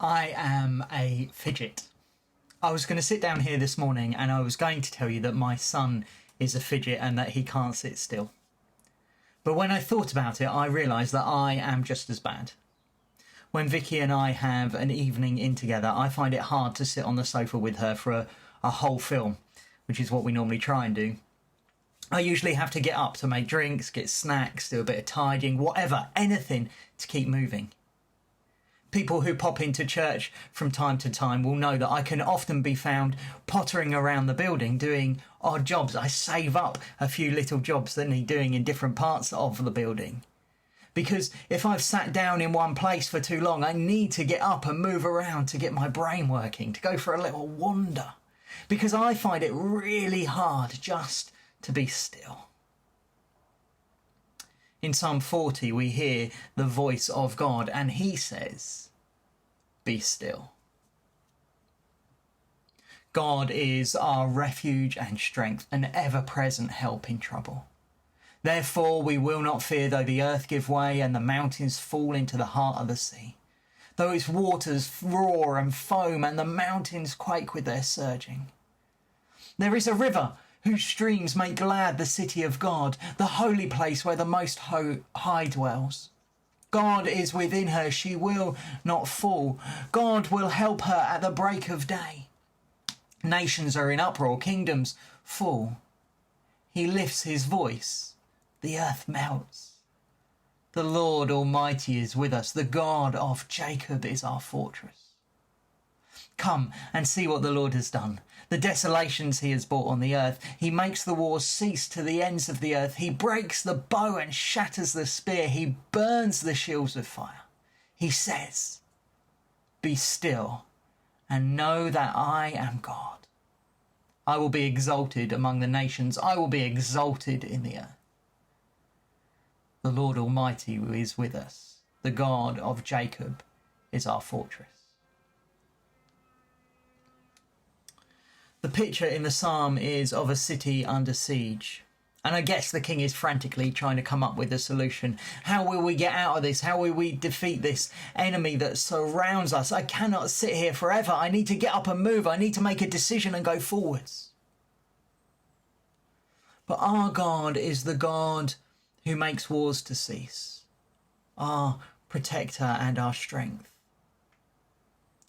I am a fidget. I was going to sit down here this morning and I was going to tell you that my son is a fidget and that he can't sit still. But when I thought about it, I realised that I am just as bad. When Vicky and I have an evening in together, I find it hard to sit on the sofa with her for a whole film, which is what we normally try and do. I usually have to get up to make drinks, get snacks, do a bit of tidying, whatever, anything to keep moving. People who pop into church from time to time will know that I can often be found pottering around the building doing odd jobs. I save up a few little jobs that need doing in different parts of the building. Because if I've sat down in one place for too long, I need to get up and move around to get my brain working, to go for a little wander. Because I find it really hard just to be still. In Psalm 40, we hear the voice of God, and he says, "Be still." God is our refuge and strength, an ever-present help in trouble. Therefore we will not fear though the earth give way and the mountains fall into the heart of the sea, though its waters roar and foam and the mountains quake with their surging. There is a river whose streams make glad the city of God, the holy place where the Most High dwells. God is within her, she will not fall. God will help her at the break of day. Nations are in uproar, kingdoms fall. He lifts his voice, the earth melts. The Lord Almighty is with us, the God of Jacob is our fortress. Come and see what the Lord has done, the desolations he has brought on the earth. He makes the wars cease to the ends of the earth. He breaks the bow and shatters the spear. He burns the shields with fire. He says, "Be still and know that I am God. I will be exalted among the nations. I will be exalted in the earth." The Lord Almighty is with us. The God of Jacob is our fortress. The picture in the psalm is of a city under siege. And I guess the king is frantically trying to come up with a solution. How will we get out of this? How will we defeat this enemy that surrounds us? I cannot sit here forever. I need to get up and move. I need to make a decision and go forwards. But our God is the God who makes wars to cease, our protector and our strength.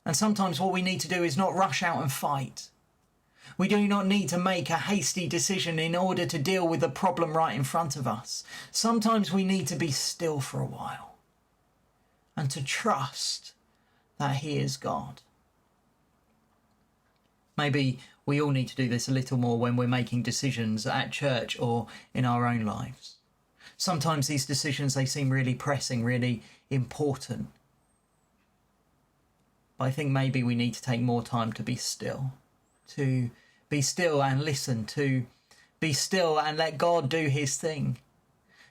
And sometimes what we need to do is not rush out and fight. We do not need to make a hasty decision in order to deal with the problem right in front of us. Sometimes we need to be still for a while and to trust that he is God. Maybe we all need to do this a little more when we're making decisions at church or in our own lives. Sometimes these decisions, they seem really pressing, really important. But I think maybe we need to take more time to be still and listen, to be still and let God do his thing,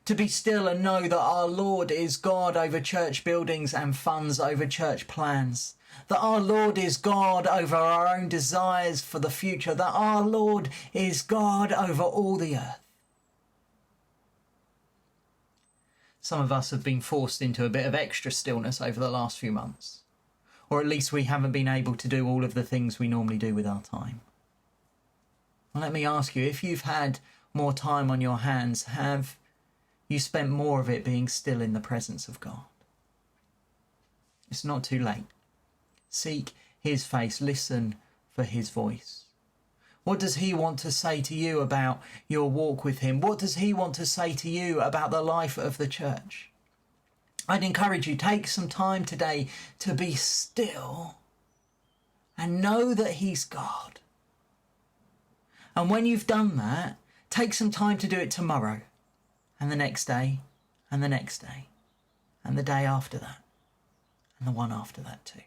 to be still and know that our Lord is God over church buildings and funds over church plans, that our Lord is God over our own desires for the future, that our Lord is God over all the earth. Some of us have been forced into a bit of extra stillness over the last few months, or at least we haven't been able to do all of the things we normally do with our time. Well, let me ask you, if you've had more time on your hands, have you spent more of it being still in the presence of God? It's not too late. Seek his face, listen for his voice. What does he want to say to you about your walk with him? What does he want to say to you about the life of the church? I'd encourage you, take some time today to be still and know that he's God. And when you've done that, take some time to do it tomorrow and the next day and the next day and the day after that and the one after that too.